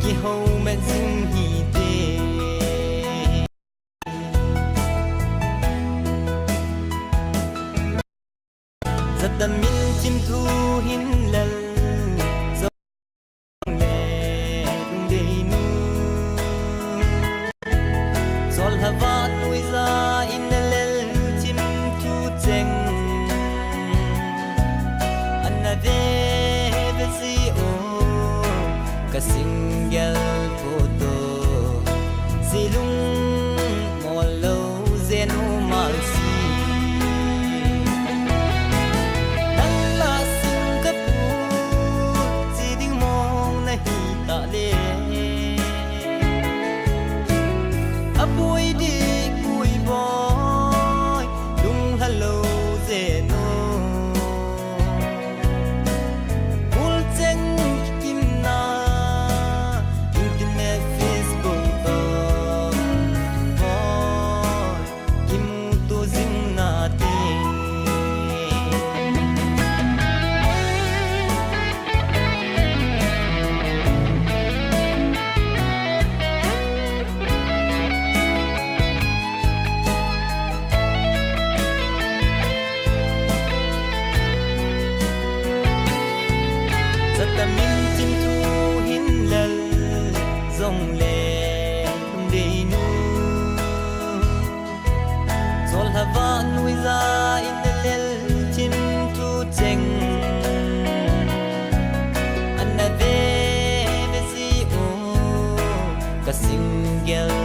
ki ho men sing hi te zat min chim thu hin lal zong le dung de nu sol hava nui za in lel chim thu cheng anna ve ve si o ka single photo silung molo zenu mal si nang la sing ka pu si ding mong na hi ta le apoi di kui boy lung hello zenu ul cheng kim na internet facebook boy kim tu zing na te zat min chim thu hin lal zong le dung de nu sol hava nui za in lel chim thu cheng anna ve ve si o ka single